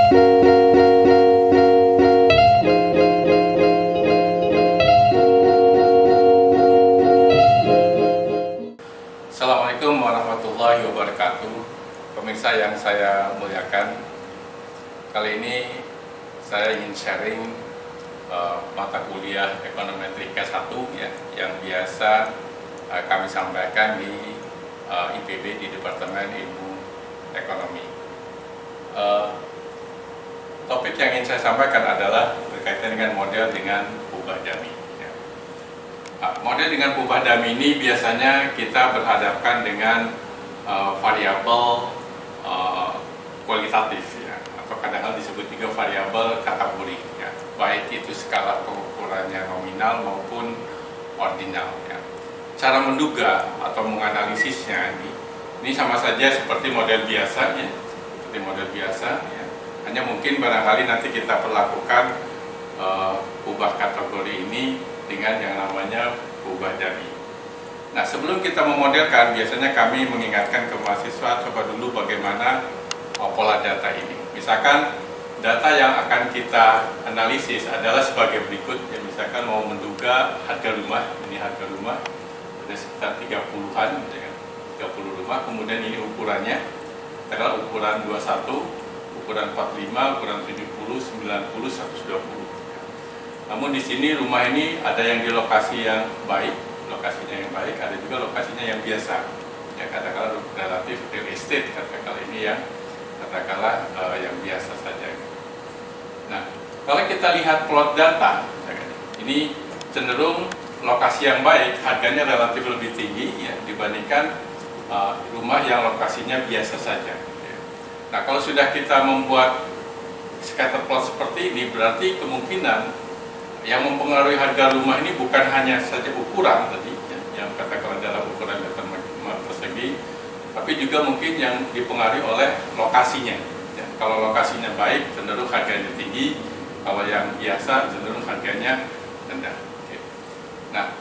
Assalamualaikum warahmatullahi wabarakatuh. Pemirsa yang saya muliakan, kali ini saya ingin sharing mata kuliah Ekonometrika 1 ya, yang biasa kami sampaikan di IPB, di Departemen Ilmu Ekonomi. Topik yang ingin saya sampaikan adalah berkaitan dengan model dengan ubah dummy. Ya. Model dengan ubah dummy ini biasanya kita berhadapkan dengan variabel kualitatif ya, atau kadang-kadang disebut juga variabel kategori ya, baik itu skala pengukurannya nominal maupun ordinal ya. Cara menduga atau menganalisisnya ini sama saja seperti model biasa ya, seperti model biasa ya. Hanya mungkin barangkali nanti kita perlakukan ubah kategori ini dengan yang namanya ubah dummy. Nah, sebelum kita memodelkan, biasanya kami mengingatkan ke mahasiswa, coba dulu bagaimana pola data ini. Misalkan data yang akan kita analisis adalah sebagai berikut, ya, misalkan mau menduga harga rumah, ini harga rumah ada sekitar 30-an, ya kan? 30 rumah, kemudian ini ukurannya adalah ukuran 21, ukuran 45, ukuran 70, 90, 120. Namun di sini rumah ini ada yang di lokasi yang baik, lokasinya yang baik, ada juga lokasinya yang biasa. Ya, katakanlah relatif real estate, katakanlah ini yang katakanlah yang biasa saja. Nah, kalau kita lihat plot data, ini cenderung lokasi yang baik, harganya relatif lebih tinggi ya, dibandingkan rumah yang lokasinya biasa saja. Ya. Nah, kalau sudah kita membuat scatter plot seperti ini, berarti kemungkinan yang mempengaruhi harga rumah ini bukan hanya saja ukuran tadi, ya, yang katakanlah dalam ukuran meter persegi, tapi juga mungkin yang dipengaruhi oleh lokasinya. Ya, kalau lokasinya baik, cenderung harganya tinggi. Kalau yang biasa, cenderung harganya rendah. Oke. Nah,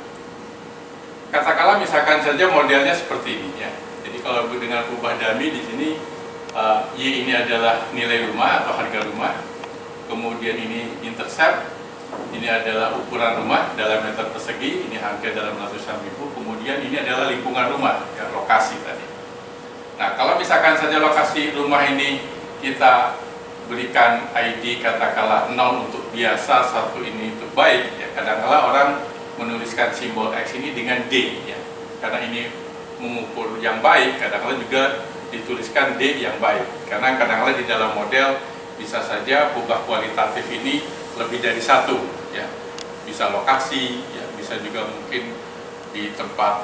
katakanlah misalkan saja modelnya seperti ini ya. Jadi kalau dengan ubah dummy di sini, Y ini adalah nilai rumah atau harga rumah, kemudian ini intercept. Ini adalah ukuran rumah dalam meter persegi, ini harga dalam ratusan ribu, kemudian ini adalah lingkungan rumah, ya, lokasi tadi. Nah, kalau misalkan saja lokasi rumah ini kita berikan ID katakanlah 0 untuk biasa, 1 ini untuk baik, ya, kadang-kadang orang menuliskan simbol X ini dengan D, ya, karena ini mengukur yang baik, kadang-kadang juga dituliskan D yang baik, karena kadang-kadang di dalam model bisa saja ubah kualitatif ini lebih dari satu, ya, bisa lokasi, ya, bisa juga mungkin di tempat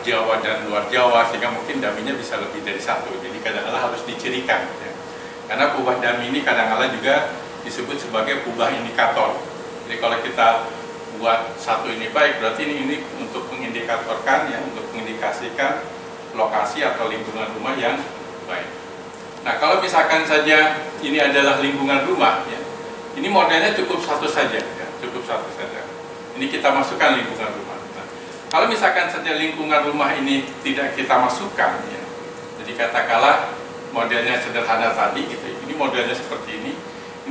Jawa dan luar Jawa, sehingga mungkin dummy-nya bisa lebih dari satu. Jadi kadang-kadang harus dicirikan, ya. Karena ubah dummy ini kadang-kadang juga disebut sebagai ubah indikator. Jadi kalau kita buat satu ini baik, berarti ini untuk mengindikatorkan, ya, untuk mengindikasikan lokasi atau lingkungan rumah yang baik. Nah, kalau misalkan saja ini adalah lingkungan rumah, ya, ini modelnya cukup satu saja, ya, cukup satu saja. Ini kita masukkan lingkungan rumah. Nah, kalau misalkan saja lingkungan rumah ini tidak kita masukkan, ya, jadi katakanlah modelnya sederhana tadi, gitu. Ini modelnya seperti ini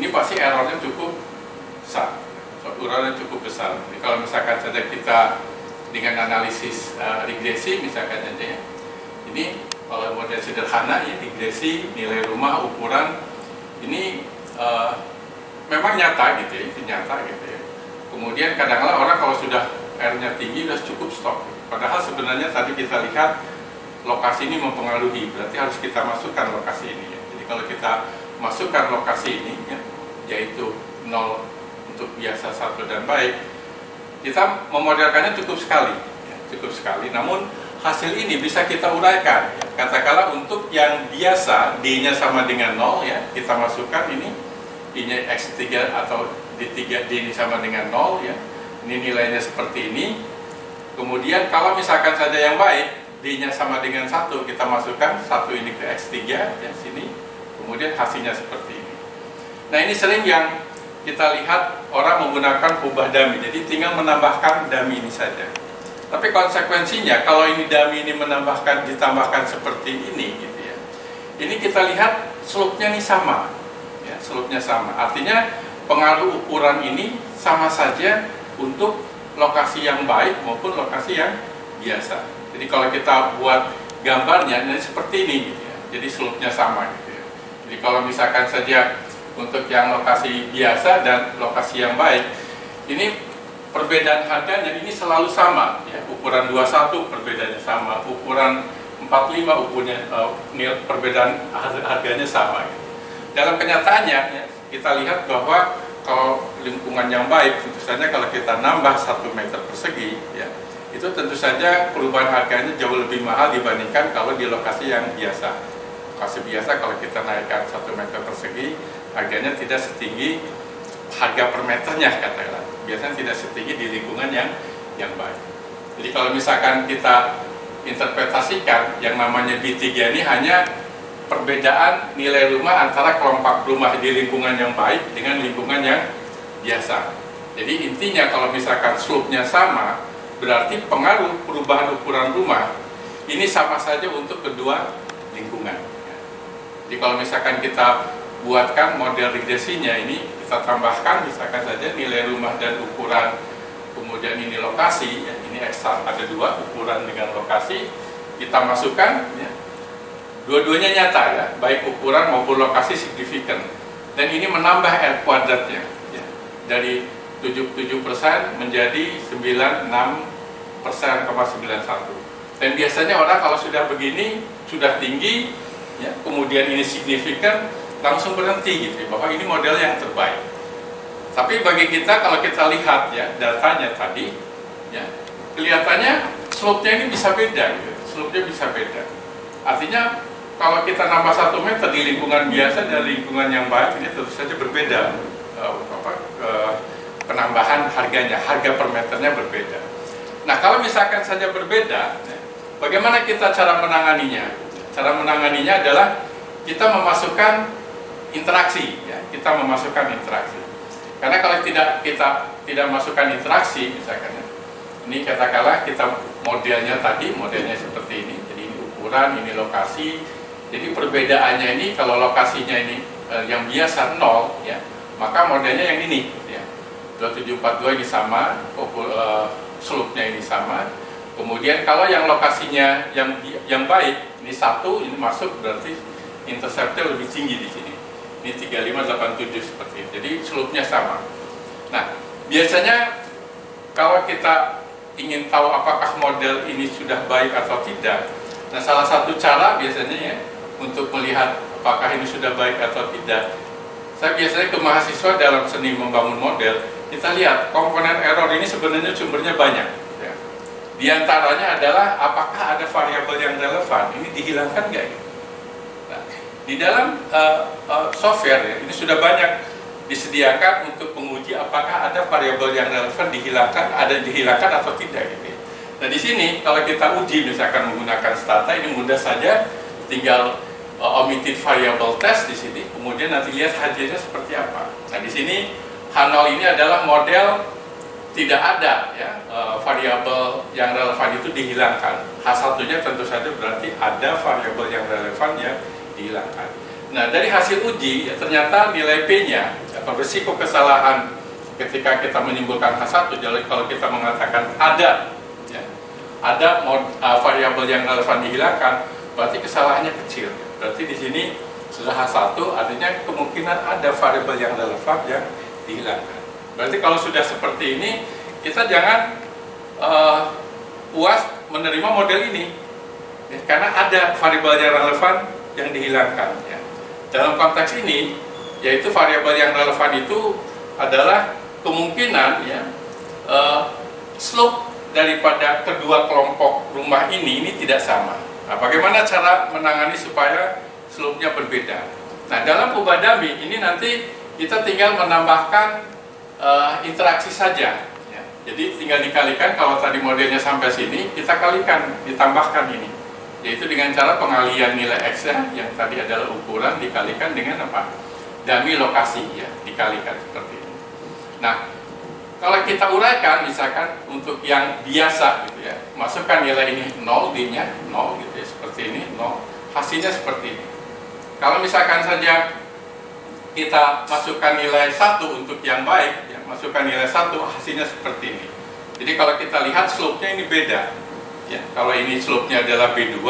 pasti errornya cukup besar, errornya cukup besar. Jadi kalau misalkan saja kita dengan analisis regresi, misalkan saja, ya, ini kalau model sederhana, ya, regresi nilai rumah ukuran ini memang nyata gitu ya, itu nyata gitu ya. Kemudian kadang-kadang orang kalau sudah R-nya tinggi sudah cukup stop. Padahal sebenarnya tadi kita lihat lokasi ini mempengaruhi, berarti harus kita masukkan lokasi ini ya. Jadi kalau kita masukkan lokasi ini ya, yaitu 0 untuk biasa, 1 dan baik, kita memodelkannya cukup sekali ya, cukup sekali. Namun hasil ini bisa kita uraikan ya. Katakanlah untuk yang biasa D-nya sama dengan 0 ya, kita masukkan ini I-nya X3 atau D3, D ini sama dengan 0 ya. Ini nilainya seperti ini. Kemudian kalau misalkan saja yang baik, D-nya sama dengan 1, kita masukkan 1 ini ke X3 ya, sini. Kemudian hasilnya seperti ini. Nah, ini sering yang kita lihat orang menggunakan ubah dummy. Jadi tinggal menambahkan dummy ini saja. Tapi konsekuensinya kalau ini dummy ini ditambahkan seperti ini gitu ya. Ini kita lihat slope-nya ini sama. Ya, slope-nya sama. Artinya pengaruh ukuran ini sama saja untuk lokasi yang baik maupun lokasi yang biasa. Jadi kalau kita buat gambarnya ini seperti ini gitu ya. Jadi slope-nya sama gitu ya. Jadi kalau misalkan saja untuk yang lokasi biasa dan lokasi yang baik, ini perbedaan harganya ini selalu sama ya. Ukuran 21 perbedaannya sama, ukuran 45 ukurannya perbedaan harganya sama gitu. Dalam kenyataannya ya, kita lihat bahwa kalau lingkungan yang baik, tentu saja kalau kita nambah 1 meter persegi ya, itu tentu saja perubahan harganya jauh lebih mahal dibandingkan kalau di lokasi yang biasa. Lokasi biasa kalau kita naikkan 1 meter persegi, harganya tidak setinggi harga per meternya katakanlah. Biasanya tidak setinggi di lingkungan yang baik. Jadi kalau misalkan kita interpretasikan yang namanya B3 ini hanya perbedaan nilai rumah antara kelompok rumah di lingkungan yang baik dengan lingkungan yang biasa. Jadi intinya kalau misalkan slope-nya sama, berarti pengaruh perubahan ukuran rumah ini sama saja untuk kedua lingkungan. Jadi kalau misalkan kita buatkan model regresinya ini, kita tambahkan misalkan saja nilai rumah dan ukuran, kemudian ini lokasi, ya, ini eksak ada 2 ukuran dengan lokasi, kita masukkan, ya, dua-duanya nyata ya, baik ukuran maupun lokasi signifikan, dan ini menambah R kuadratnya, ya, dari 77% menjadi 96,91%. Dan biasanya orang kalau sudah begini, sudah tinggi, ya, kemudian ini signifikan, langsung berhenti gitu, bahwa ini model yang terbaik. Tapi bagi kita kalau kita lihat ya datanya tadi, ya kelihatannya slope-nya ini bisa beda, gitu. Slope-nya bisa beda. Artinya kalau kita nambah 1 meter di lingkungan biasa dan lingkungan yang baik, ini tentu saja berbeda. Penambahan harganya, harga per meternya berbeda. Nah kalau misalkan saja berbeda, ya, bagaimana kita cara menanganinya? Cara menanganinya adalah kita memasukkan interaksi, ya, kita memasukkan interaksi. Karena kalau kita tidak masukkan interaksi, misalkan, ya, ini katakanlah kita modelnya tadi, modelnya seperti ini, jadi ini ukuran, ini lokasi. Jadi perbedaannya ini kalau lokasinya ini yang biasa 0, ya, maka modelnya yang ini, ya, 2742 ini sama, slope-nya ini sama. Kemudian kalau yang lokasinya yang baik, ini 1, ini masuk berarti interceptnya lebih tinggi di sini. Ini 3587 seperti ini. Jadi slope-nya sama. Nah, biasanya kalau kita ingin tahu apakah model ini sudah baik atau tidak, nah salah satu cara biasanya ya untuk melihat apakah ini sudah baik atau tidak, saya biasanya ke mahasiswa dalam seni membangun model, kita lihat komponen error ini sebenarnya sumbernya banyak. Ya. Di antaranya adalah apakah ada variabel yang relevan, ini dihilangkan nggak? Nah, di dalam software ya, ini sudah banyak disediakan untuk menguji apakah ada variabel yang relevan dihilangkan atau tidak gitu ya. Nah di sini kalau kita uji misalkan menggunakan stata, ini mudah saja, tinggal omitted variable test di sini, kemudian nanti lihat hasilnya seperti apa. Nah di sini H0 ini adalah model tidak ada ya variabel yang relevan itu dihilangkan. H1-nya tentu saja berarti ada variabel yang relevan yang dihilangkan. Nah dari hasil uji ya, ternyata nilai P-nya atau risiko kesalahan ketika kita menimbulkan H1, jadi kalau kita mengatakan ada ya, ada variabel yang relevan dihilangkan, berarti kesalahannya kecil. Berarti di sini sudah H1, artinya kemungkinan ada variabel yang relevan yang dihilangkan. Berarti kalau sudah seperti ini, kita jangan puas menerima model ini ya, karena ada variabel yang relevan yang dihilangkan ya. Dalam konteks ini, yaitu variabel yang relevan itu adalah kemungkinan ya slope daripada kedua kelompok rumah ini tidak sama. Nah, bagaimana cara menangani supaya slope-nya berbeda? Nah, dalam ubah dummy ini nanti kita tinggal menambahkan interaksi saja. Ya. Jadi tinggal dikalikan, kalau tadi modelnya sampai sini, kita kalikan, ditambahkan ini. Yaitu dengan cara pengalian nilai X-nya, yang tadi adalah ukuran, dikalikan dengan apa? Dummy lokasi, ya, dikalikan seperti ini. Nah, kalau kita uraikan, misalkan untuk yang biasa, gitu ya, masukkan nilai ini 0, D-nya 0, gitu ya, seperti ini, 0, hasilnya seperti ini. Kalau misalkan saja kita masukkan nilai 1 untuk yang baik, ya, masukkan nilai 1, hasilnya seperti ini. Jadi kalau kita lihat slope-nya ini beda. Ya, kalau ini slope-nya adalah B2,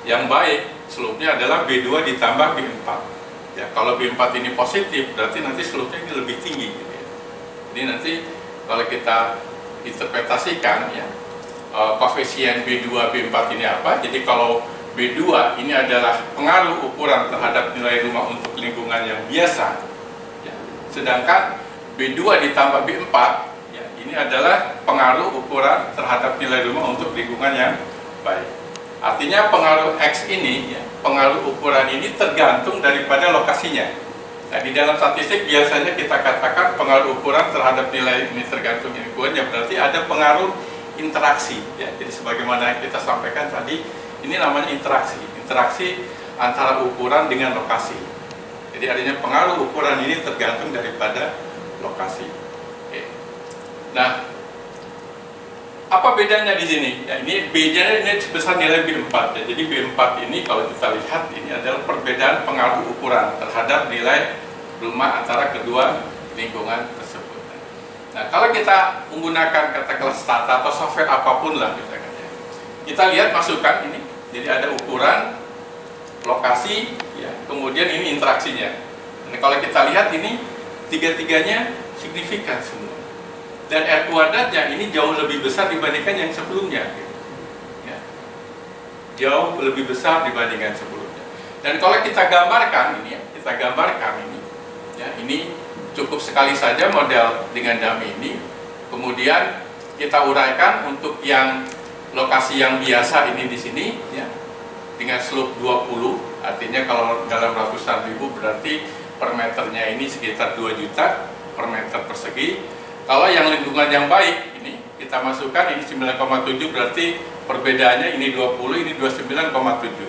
yang baik slope-nya adalah B2 ditambah B4. Ya, kalau B4 ini positif, berarti nanti slope-nya ini lebih tinggi. Gitu ya. Jadi nanti kalau kita interpretasikan, ya, koefisien B2, B4 ini apa? Jadi kalau B2 ini adalah pengaruh ukuran terhadap nilai rumah untuk lingkungan yang biasa, ya. Sedangkan B2 ditambah B4, ya, ini adalah pengaruh ukuran terhadap nilai rumah untuk lingkungan yang baik. Artinya pengaruh X ini, ya, pengaruh ukuran ini tergantung daripada lokasinya. Nah, di dalam statistik biasanya kita katakan pengaruh ukuran terhadap nilai ini tergantung lingkungan, ya, berarti ada pengaruh interaksi, ya. Jadi sebagaimana kita sampaikan tadi, ini namanya interaksi antara ukuran dengan lokasi. Jadi artinya pengaruh ukuran ini tergantung daripada lokasi. Oke. Nah, apa bedanya di sini? Ya, ini B-nya ini sebesar nilai B4. Ya. Jadi B4 ini kalau kita lihat ini adalah perbedaan pengaruh ukuran terhadap nilai rumah antara kedua lingkungan tersebut. Nah, kalau kita menggunakan katakanlah stata atau software apapun lah misalkan, ya, kita lihat masukkan ini. Jadi ada ukuran, lokasi, ya, kemudian ini interaksinya. Nah, kalau kita lihat ini tiga-tiganya signifikan semua. Dan R kuadratnya ini jauh lebih besar dibandingkan yang sebelumnya. Ya. Jauh lebih besar dibandingkan sebelumnya. Dan kalau kita gambarkan ini, ya, ini cukup sekali saja model dengan dummy ini. Kemudian kita uraikan untuk yang lokasi yang biasa ini di sini, ya, dengan slope 20, artinya kalau dalam ratusan ribu berarti per meternya ini sekitar 2 juta per meter persegi. Kalau yang lingkungan yang baik ini kita masukkan ini 9,7, berarti perbedaannya ini 20, ini 29,7.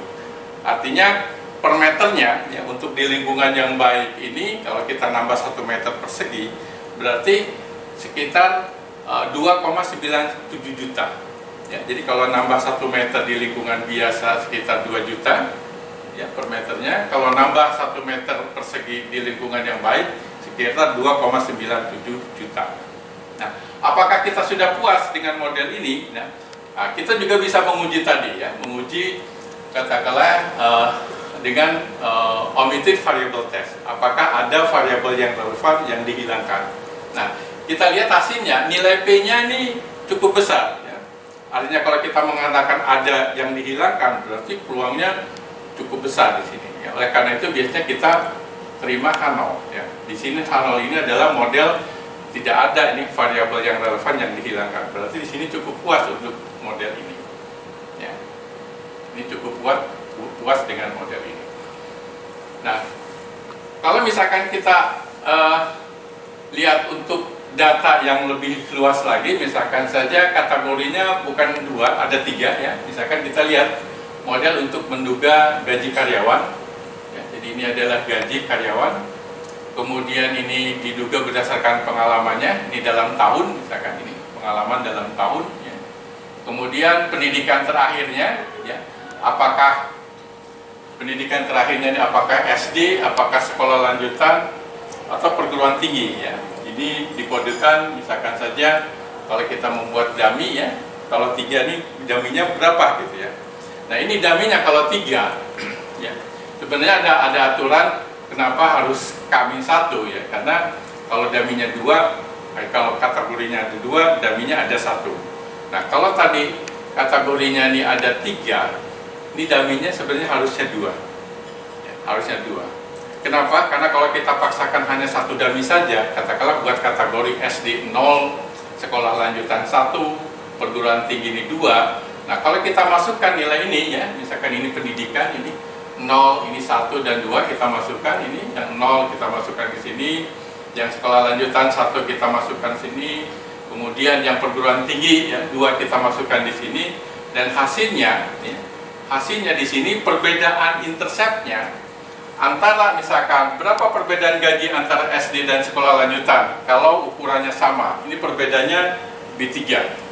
Artinya per meternya, ya, untuk di lingkungan yang baik ini kalau kita nambah 1 meter persegi berarti sekitar 2,97 juta. Ya, jadi kalau nambah 1 meter di lingkungan biasa sekitar 2 juta, ya, per meternya. Kalau nambah 1 meter persegi di lingkungan yang baik sekitar 2,97 juta. Nah, apakah kita sudah puas dengan model ini? Nah, kita juga bisa menguji tadi, ya, menguji katakanlah dengan omitted variable test. Apakah ada variabel yang relevan yang dihilangkan? Nah, kita lihat hasilnya, nilai P-nya ini cukup besar. Artinya kalau kita mengatakan ada yang dihilangkan, berarti peluangnya cukup besar di sini. Ya, oleh karena itu biasanya kita terima H0. Ya. Di sini H0 ini adalah model tidak ada ini variabel yang relevan yang dihilangkan. Berarti di sini cukup puas untuk model ini. Ya. Ini cukup puas dengan model ini. Nah, kalau misalkan kita lihat untuk data yang lebih luas lagi, misalkan saja kategorinya bukan 2, ada 3, ya. Misalkan kita lihat model untuk menduga gaji karyawan, ya. Jadi ini adalah gaji karyawan, kemudian ini diduga berdasarkan pengalamannya, ini dalam tahun, misalkan ini pengalaman dalam tahun, ya. Kemudian pendidikan terakhirnya, ya, apakah pendidikan terakhirnya ini apakah SD, apakah sekolah lanjutan atau perguruan tinggi, ya. Ini dikodekan misalkan saja kalau kita membuat dummy, ya, kalau 3 ini dummy-nya berapa gitu, ya. Nah, ini dummy-nya kalau 3, ya, sebenarnya ada aturan kenapa harus K-1, ya, karena kalau dummy-nya 2, kalau kategorinya ada 2, dummy-nya ada 1. Nah, kalau tadi kategorinya ini ada 3, ini dummy-nya sebenarnya harusnya 2, ya, harusnya 2. Kenapa? Karena kalau kita paksakan hanya 1 dummy saja, katakanlah buat kategori SD 0, sekolah lanjutan 1, perguruan tinggi ini 2. Nah, kalau kita masukkan nilai ini, ya, misalkan ini pendidikan, ini 0, ini 1 dan 2 kita masukkan, ini yang 0 kita masukkan ke sini, yang sekolah lanjutan 1 kita masukkan sini, kemudian yang perguruan tinggi, ya, 2 kita masukkan di sini, dan hasilnya, ya, hasilnya di sini perbedaan interceptnya antara misalkan berapa perbedaan gaji antara SD dan sekolah lanjutan kalau ukurannya sama, ini perbedaannya B3,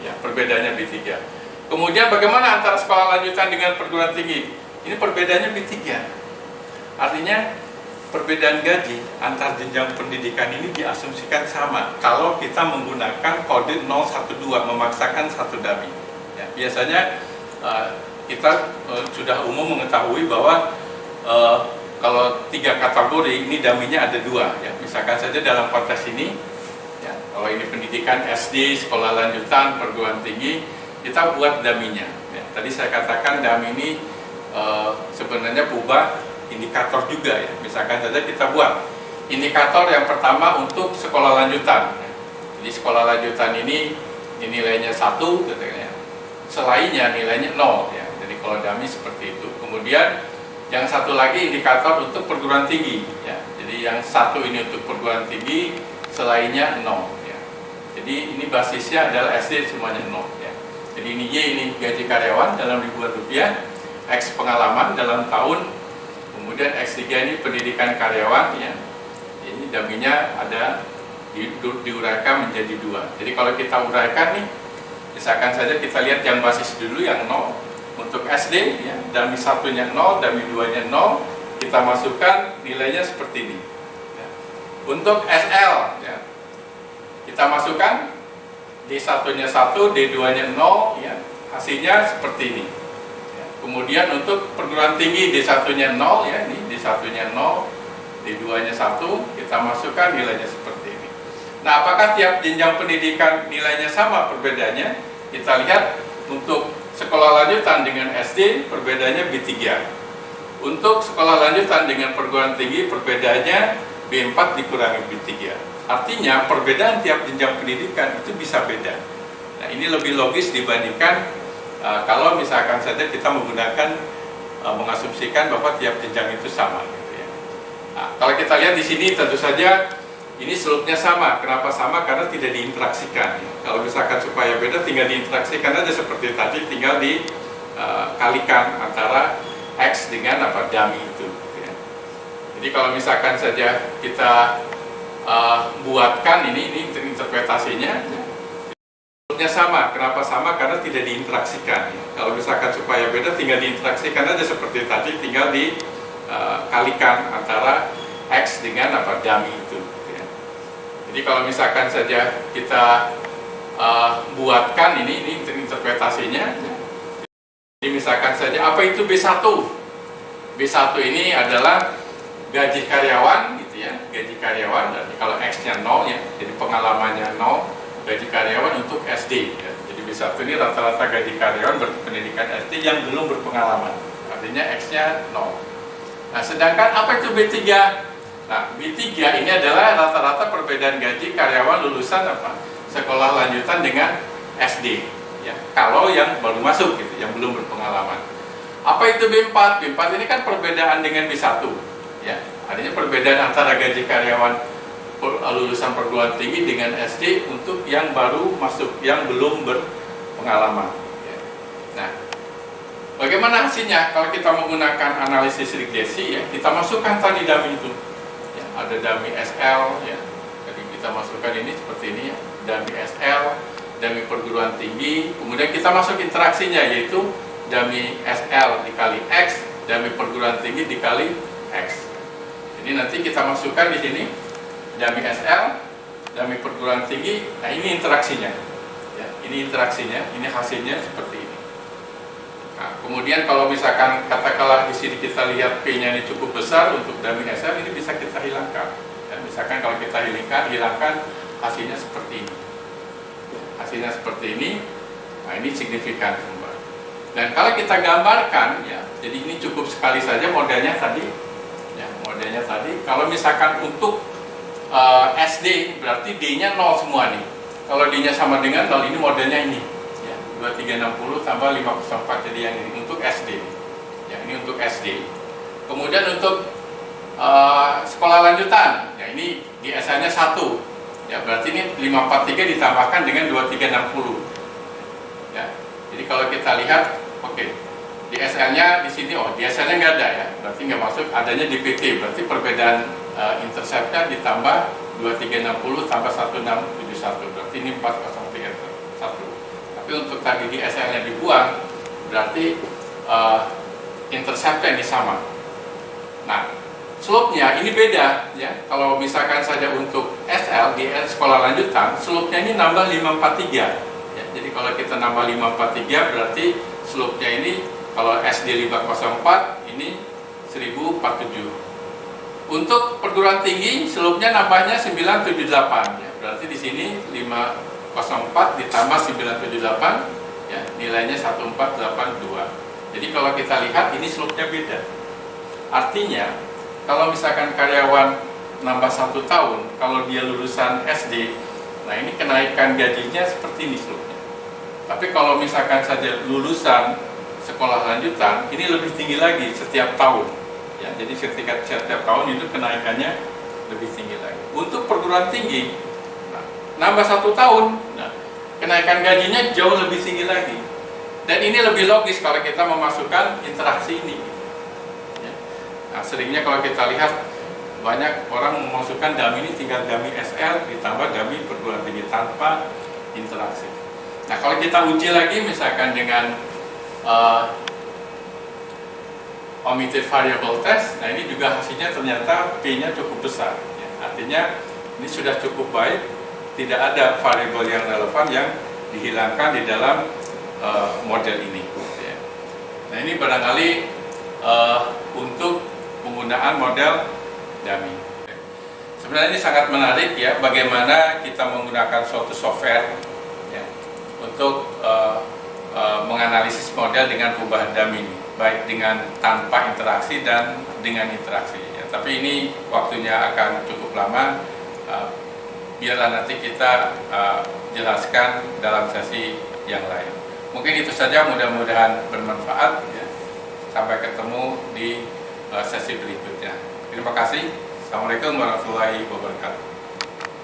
ya, perbedaannya B3. Kemudian bagaimana antara sekolah lanjutan dengan perguruan tinggi, ini perbedaannya B3. Artinya perbedaan gaji antar jenjang pendidikan ini diasumsikan sama kalau kita menggunakan kode 012 memaksakan satu dummy. Ya, biasanya kita sudah umum mengetahui bahwa kalau 3 kategori ini dummy-nya ada 2. Ya. Misalkan saja dalam konteks ini, ya, kalau ini pendidikan SD, sekolah lanjutan, perguruan tinggi, kita buat dummy-nya. Ya. Tadi saya katakan dummy ini sebenarnya berubah indikator juga ya. Misalkan saja kita buat indikator yang pertama untuk sekolah lanjutan. Jadi sekolah lanjutan ini nilainya 1 gitu ya. Selainnya nilainya 0 ya. Jadi kalau dummy seperti itu. Kemudian yang satu lagi indikator untuk perguruan tinggi ya. Jadi yang satu ini untuk perguruan tinggi, selainnya 0 ya. Jadi ini basisnya adalah SD semuanya 0 ya. Jadi ini Y ini gaji karyawan dalam ribuan rupiah, X pengalaman dalam tahun, kemudian X3 ini pendidikan karyawan ya. Ini dummy-nya ada diuraikan menjadi 2. Jadi kalau kita uraikan nih, misalkan saja kita lihat yang basis dulu yang 0 untuk SD ya, dummy 1-nya 0, dummy 2-nya 0, kita masukkan nilainya seperti ini ya. Untuk SL ya, kita masukkan D1-nya 1, D2-nya 0 ya, hasilnya seperti ini. Kemudian untuk perguruan tinggi D1-nya 0 ya, ini D1-nya 0, D2-nya 1, kita masukkan nilainya seperti ini. Nah, apakah tiap jenjang pendidikan nilainya sama perbedaannya? Kita lihat untuk sekolah lanjutan dengan SD perbedaannya B3. Untuk sekolah lanjutan dengan perguruan tinggi perbedaannya B4 dikurangi B3. Artinya perbedaan tiap jenjang pendidikan itu bisa beda. Nah, ini lebih logis dibandingkan kalau misalkan saja kita menggunakan mengasumsikan bahwa tiap jenjang itu sama gitu ya. Nah, kalau kita lihat di sini tentu saja ini slope-nya sama. Kenapa sama? Karena tidak diinteraksikan. Kalau misalkan supaya beda tinggal diinteraksikan aja seperti tadi, tinggal dikalikan antara X dengan dummy itu gitu ya. Jadi kalau misalkan saja kita buatkan ini interpretasinya sama. Kenapa sama? Karena tidak diinteraksikan. Kalau misalkan supaya beda tinggal diinteraksikan aja seperti tadi, tinggal dikalikan antara X dengan dummy itu ya. Jadi kalau misalkan saja kita buatkan ini interpretasinya. Jadi misalkan saja apa itu B1? B1 ini adalah gaji karyawan gitu ya, gaji karyawan. Dan kalau X-nya 0 ya, jadi pengalamannya 0. Gaji karyawan untuk SD ya. Jadi B1 ini rata-rata gaji karyawan berpendidikan SD yang belum berpengalaman, artinya X-nya 0. Nah, sedangkan apa itu B3? Nah, B3 ini adalah rata-rata perbedaan gaji karyawan lulusan sekolah lanjutan dengan SD ya. Kalau yang baru masuk gitu, yang belum berpengalaman. Apa itu B4? B4 ini kan perbedaan dengan B1 ya. Artinya perbedaan antara gaji karyawan lulusan perguruan tinggi dengan SD untuk yang baru masuk, yang belum berpengalaman ya. Nah, bagaimana hasilnya? Kalau kita menggunakan analisis regresi ya, kita masukkan tadi dummy itu ya, ada dummy SL ya. Jadi kita masukkan ini seperti ini ya, dummy SL, dummy perguruan tinggi, kemudian kita masuk interaksinya yaitu dummy SL dikali X, dummy perguruan tinggi dikali X. Jadi nanti kita masukkan di sini dummy SL, dummy perguruan tinggi. Nah, ini interaksinya ya, ini interaksinya, ini hasilnya seperti ini. Nah, kemudian kalau misalkan katakanlah di sini kita lihat P-nya ini cukup besar untuk dummy SL, ini bisa kita hilangkan ya. Misalkan kalau kita hilangkan hasilnya seperti ini, hasilnya seperti ini. Nah, ini signifikan. Dan kalau kita gambarkan ya, jadi ini cukup sekali saja modelnya tadi ya, modelnya tadi. Kalau misalkan untuk SD berarti D-nya 0 semua nih. Kalau D-nya sama dengan 0, ini modelnya ini ya, 2360 tambah 504. Jadi yang ini untuk SD ya, ini untuk SD. Kemudian untuk sekolah lanjutan ya, ini di SL-nya 1 ya, berarti ini 543 ditambahkan dengan 2360 ya. Jadi kalau kita lihat, oke, di SL-nya di sini, di SL-nya nggak ada ya, berarti nggak masuk, adanya di PT, berarti perbedaan interceptnya ditambah 2360 tambah 1671, berarti ini 4031. Tapi untuk tadi di SL-nya dibuang, berarti interceptnya ini sama. Nah, slope-nya ini beda ya. Kalau misalkan saja untuk SL di sekolah lanjutan, slope-nya ini nambah 543 ya. Jadi kalau kita nambah 543 berarti slope-nya ini kalau SD 504 ini 1047. Untuk perguruan tinggi slope-nya nambahnya 978 ya. Berarti di sini 504 ditambah 978 ya, nilainya 1482. Jadi kalau kita lihat ini slope-nya beda. Artinya kalau misalkan karyawan nambah 1 tahun, kalau dia lulusan SD, nah ini kenaikan gajinya seperti ini slope-nya. Tapi kalau misalkan saja lulusan sekolah lanjutan, ini lebih tinggi lagi setiap tahun. Ya, jadi setiap tahun itu kenaikannya lebih tinggi lagi. Untuk perguruan tinggi, nambah 1 tahun, nah, kenaikan gajinya jauh lebih tinggi lagi. Dan ini lebih logis kalau kita memasukkan interaksi ini. Ya. Nah, seringnya kalau kita lihat banyak orang memasukkan dummy ini tinggal dummy SL ditambah dummy perguruan tinggi tanpa interaksi. Nah, kalau kita uji lagi misalkan dengan omitted variable test, nah ini juga hasilnya ternyata P-nya cukup besar. Ya. Artinya ini sudah cukup baik, tidak ada variabel yang relevan yang dihilangkan di dalam model ini. Ya. Nah ini barangkali untuk penggunaan model dummy. Sebenarnya ini sangat menarik ya, bagaimana kita menggunakan suatu software ya, untuk menganalisis model dengan perubahan dummy ini, baik dengan tanpa interaksi dan dengan interaksi. Ya. Tapi ini waktunya akan cukup lama. Biarlah nanti kita jelaskan dalam sesi yang lain. Mungkin itu saja, mudah-mudahan bermanfaat ya. Sampai ketemu di sesi berikutnya. Terima kasih. Assalamualaikum warahmatullahi wabarakatuh.